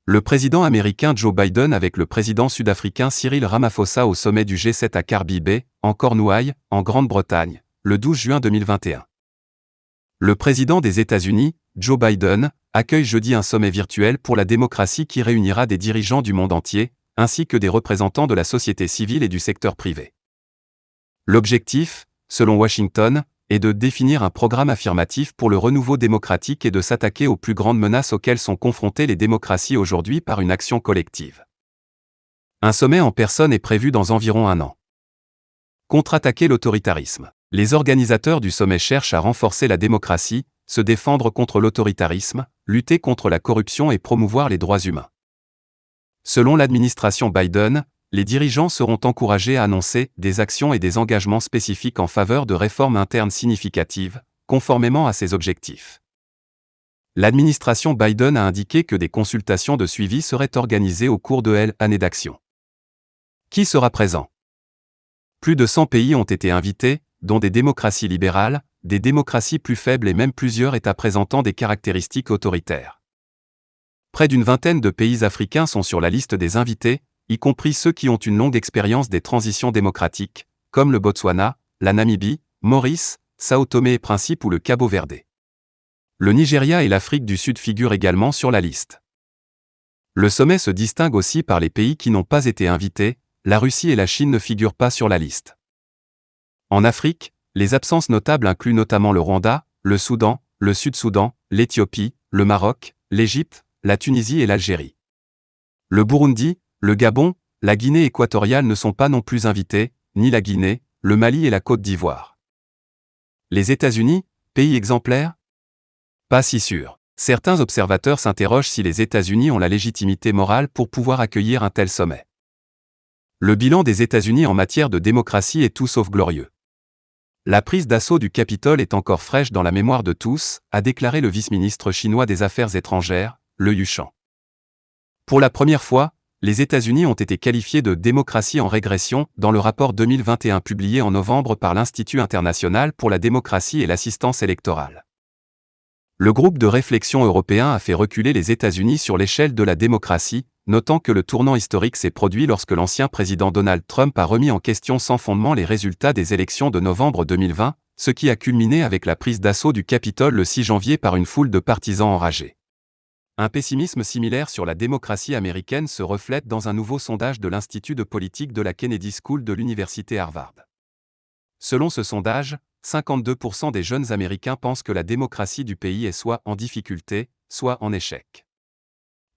Le président américain Joe Biden avec le président sud-africain Cyril Ramaphosa au sommet du G7 à Carby Bay, en Cornouailles, en Grande-Bretagne, le 12 juin 2021. Le président des États-Unis, Joe Biden, accueille jeudi un sommet virtuel pour la démocratie qui réunira des dirigeants du monde entier, ainsi que des représentants de la société civile et du secteur privé. L'objectif, selon Washington, est de définir un programme affirmatif pour le renouveau démocratique et de s'attaquer aux plus grandes menaces auxquelles sont confrontées les démocraties aujourd'hui par une action collective. Un sommet en personne est prévu dans environ un an. Contre-attaquer l'autoritarisme. Les organisateurs du sommet cherchent à renforcer la démocratie, se défendre contre l'autoritarisme, lutter contre la corruption et promouvoir les droits humains. Selon l'administration Biden, les dirigeants seront encouragés à annoncer des actions et des engagements spécifiques en faveur de réformes internes significatives, conformément à ces objectifs. L'administration Biden a indiqué que des consultations de suivi seraient organisées au cours de l'année d'action. Qui sera présent? Plus de 100 pays ont été invités, dont des démocraties libérales, des démocraties plus faibles et même plusieurs États présentant des caractéristiques autoritaires. Près d'une vingtaine de pays africains sont sur la liste des invités, y compris ceux qui ont une longue expérience des transitions démocratiques, comme le Botswana, la Namibie, Maurice, Sao Tomé et Principe ou le Cabo Verde. Le Nigeria et l'Afrique du Sud figurent également sur la liste. Le sommet se distingue aussi par les pays qui n'ont pas été invités, la Russie et la Chine ne figurent pas sur la liste. En Afrique, les absences notables incluent notamment le Rwanda, le Soudan, le Sud-Soudan, l'Éthiopie, le Maroc, l'Égypte, la Tunisie et l'Algérie. Le Burundi, le Gabon, la Guinée équatoriale ne sont pas non plus invités, ni la Guinée, le Mali et la Côte d'Ivoire. Les États-Unis, pays exemplaire? Pas si sûr. Certains observateurs s'interrogent si les États-Unis ont la légitimité morale pour pouvoir accueillir un tel sommet. Le bilan des États-Unis en matière de démocratie est tout sauf glorieux. La prise d'assaut du Capitole est encore fraîche dans la mémoire de tous, a déclaré le vice-ministre chinois des Affaires étrangères, Le Yuchang. Pour la première fois, les États-Unis ont été qualifiés de démocratie en régression dans le rapport 2021 publié en novembre par l'Institut international pour la démocratie et l'assistance électorale. Le groupe de réflexion européen a fait reculer les États-Unis sur l'échelle de la démocratie, notant que le tournant historique s'est produit lorsque l'ancien président Donald Trump a remis en question sans fondement les résultats des élections de novembre 2020, ce qui a culminé avec la prise d'assaut du Capitole le 6 janvier par une foule de partisans enragés. Un pessimisme similaire sur la démocratie américaine se reflète dans un nouveau sondage de l'Institut de politique de la Kennedy School de l'Université Harvard. Selon ce sondage, 52% des jeunes Américains pensent que la démocratie du pays est soit en difficulté, soit en échec.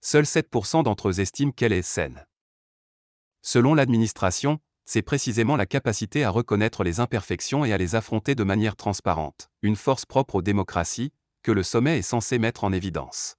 Seuls 7% d'entre eux estiment qu'elle est saine. Selon l'administration, c'est précisément la capacité à reconnaître les imperfections et à les affronter de manière transparente, une force propre aux démocraties, que le sommet est censé mettre en évidence.